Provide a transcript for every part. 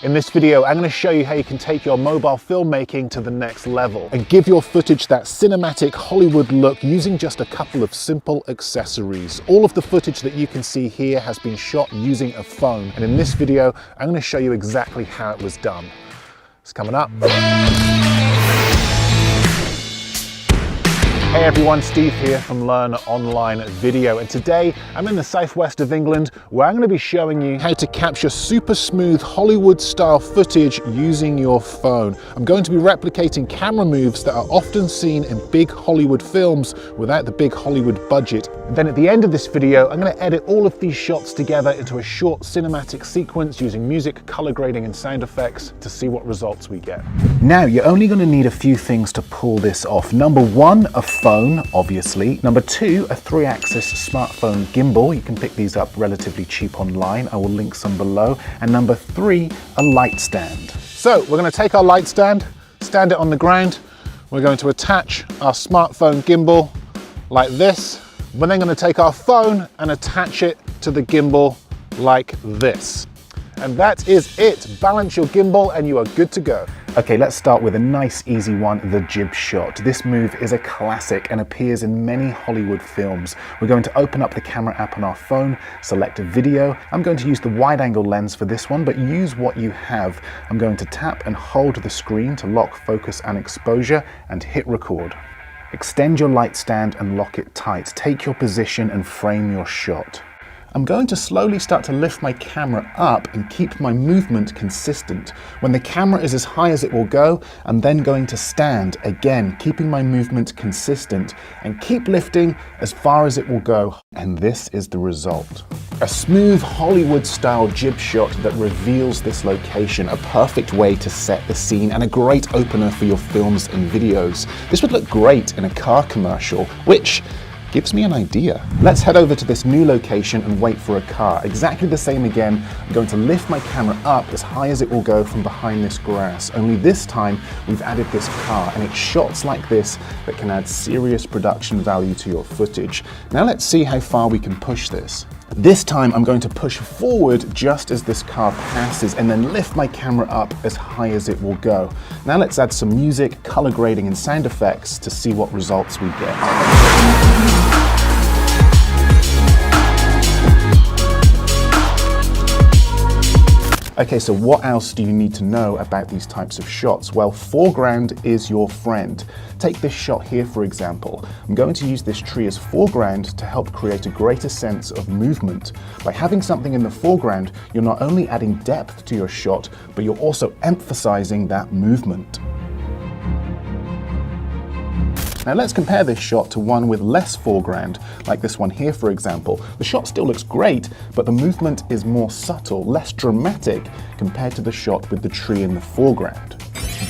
In this video, I'm going to show you how you can take your mobile filmmaking to the next level and give your footage that cinematic Hollywood look using just a couple of simple accessories. All of the footage that you can see here has been shot using a phone, and in this video, I'm going to show you exactly how it was done. It's coming up. Hey everyone, Steve here from Learn Online Video, and today I'm in the southwest of England where I'm going to be showing you how to capture super smooth Hollywood style footage using your phone. I'm going to be replicating camera moves that are often seen in big Hollywood films without the big Hollywood budget. And then at the end of this video, I'm going to edit all of these shots together into a short cinematic sequence using music, color grading and sound effects to see what results we get. Now, you're only going to need a few things to pull this off. Number one, a phone, obviously. Number two, a 3-axis smartphone gimbal. You can pick these up relatively cheap online. I will link some below. And number three, a light stand. So we're going to take our light stand it on the ground. We're going to attach our smartphone gimbal like this. We're then going to take our phone and attach it to the gimbal like this. And that is it. Balance your gimbal and you are good to go. Okay, let's start with a nice easy one, the jib shot. This move is a classic and appears in many Hollywood films. We're going to open up the camera app on our phone, select a video. I'm going to use the wide angle lens for this one, but use what you have. I'm going to tap and hold the screen to lock focus and exposure and hit record. Extend your light stand and lock it tight. Take your position and frame your shot. I'm going to slowly start to lift my camera up and keep my movement consistent. When the camera is as high as it will go, I'm then going to stand, again, keeping my movement consistent, and keep lifting as far as it will go. And this is the result. A smooth Hollywood-style jib shot that reveals this location, a perfect way to set the scene and a great opener for your films and videos. This would look great in a car commercial, which gives me an idea. Let's head over to this new location and wait for a car. Exactly the same again. I'm going to lift my camera up as high as it will go from behind this grass. Only this time we've added this car, and it's shots like this that can add serious production value to your footage. Now let's see how far we can push this. This time I'm going to push forward just as this car passes and then lift my camera up as high as it will go. Now let's add some music, color grading and sound effects to see what results we get. Okay, so what else do you need to know about these types of shots? Well, foreground is your friend. Take this shot here, for example. I'm going to use this tree as foreground to help create a greater sense of movement. By having something in the foreground, you're not only adding depth to your shot, but you're also emphasizing that movement. Now let's compare this shot to one with less foreground, like this one here for example. The shot still looks great, but the movement is more subtle, less dramatic compared to the shot with the tree in the foreground.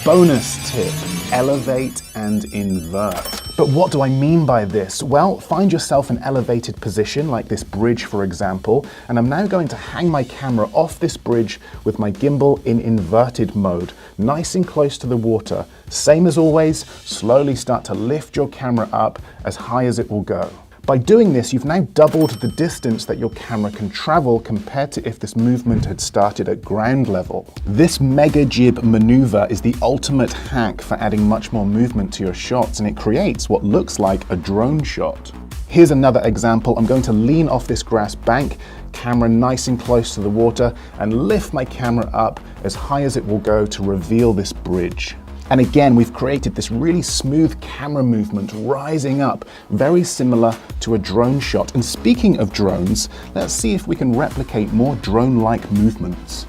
Bonus tip, elevate and invert. But what do I mean by this? Well, find yourself an elevated position, like this bridge for example, and I'm now going to hang my camera off this bridge with my gimbal in inverted mode, nice and close to the water. Same as always, slowly start to lift your camera up as high as it will go. By doing this, you've now doubled the distance that your camera can travel compared to if this movement had started at ground level. This mega jib maneuver is the ultimate hack for adding much more movement to your shots, and it creates what looks like a drone shot. Here's another example. I'm going to lean off this grass bank, camera nice and close to the water, and lift my camera up as high as it will go to reveal this bridge. And again, we've created this really smooth camera movement rising up, very similar to a drone shot. And speaking of drones, let's see if we can replicate more drone-like movements.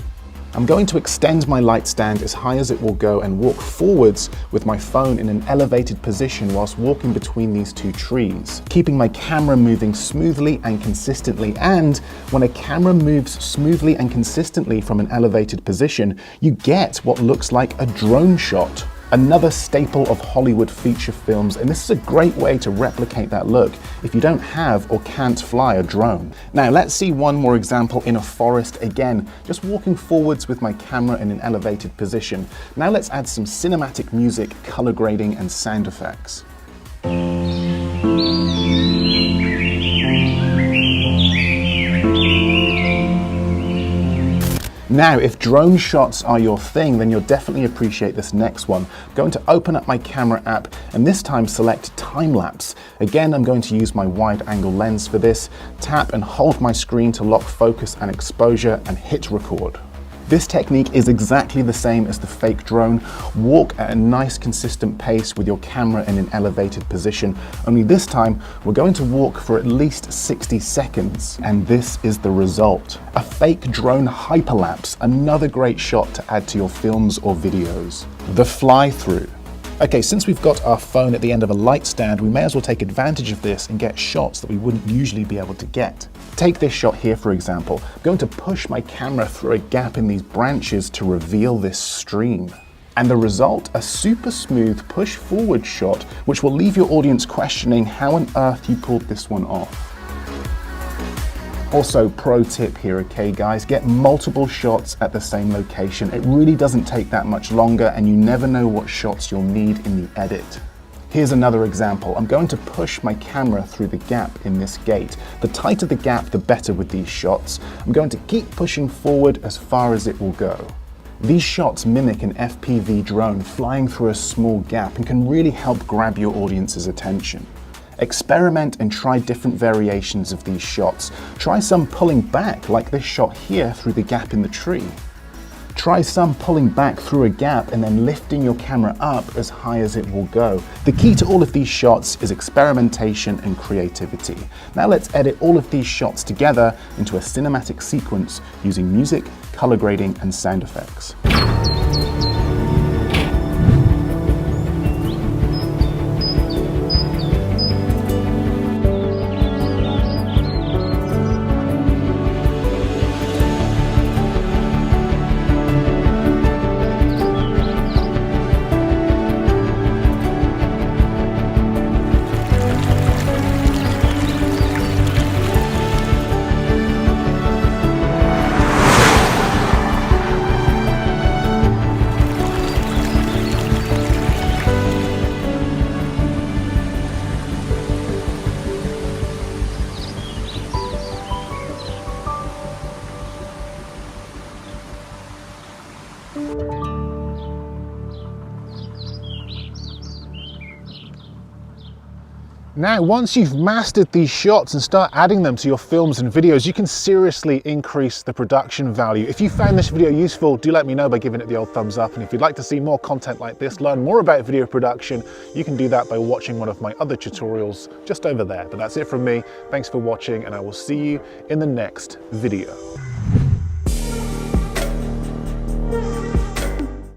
I'm going to extend my light stand as high as it will go and walk forwards with my phone in an elevated position whilst walking between these two trees, keeping my camera moving smoothly and consistently. And when a camera moves smoothly and consistently from an elevated position, you get what looks like a drone shot. Another staple of Hollywood feature films, and this is a great way to replicate that look if you don't have or can't fly a drone. Now let's see one more example in a forest again, just walking forwards with my camera in an elevated position. Now let's add some cinematic music, color grading and sound effects. Now, if drone shots are your thing, then you'll definitely appreciate this next one. I'm going to open up my camera app and this time select time lapse. Again, I'm going to use my wide angle lens for this. Tap and hold my screen to lock focus and exposure and hit record. This technique is exactly the same as the fake drone. Walk at a nice consistent pace with your camera in an elevated position. Only this time, we're going to walk for at least 60 seconds. And this is the result. A fake drone hyperlapse, another great shot to add to your films or videos. The fly-through. Okay, since we've got our phone at the end of a light stand, we may as well take advantage of this and get shots that we wouldn't usually be able to get. Take this shot here, for example. I'm going to push my camera through a gap in these branches to reveal this stream. And the result, a super smooth push forward shot, which will leave your audience questioning how on earth you pulled this one off. Also, pro tip here, okay guys, get multiple shots at the same location. It really doesn't take that much longer and you never know what shots you'll need in the edit. Here's another example. I'm going to push my camera through the gap in this gate. The tighter the gap, the better with these shots. I'm going to keep pushing forward as far as it will go. These shots mimic an FPV drone flying through a small gap and can really help grab your audience's attention. Experiment and try different variations of these shots. Try some pulling back, like this shot here through the gap in the tree. Try some pulling back through a gap and then lifting your camera up as high as it will go. The key to all of these shots is experimentation and creativity. Now let's edit all of these shots together into a cinematic sequence using music, color grading, and sound effects. Now, once you've mastered these shots and start adding them to your films and videos, you can seriously increase the production value. If you found this video useful, do let me know by giving it the old thumbs up. And if you'd like to see more content like this, learn more about video production, you can do that by watching one of my other tutorials just over there. But that's it from me. Thanks for watching, and I will see you in the next video.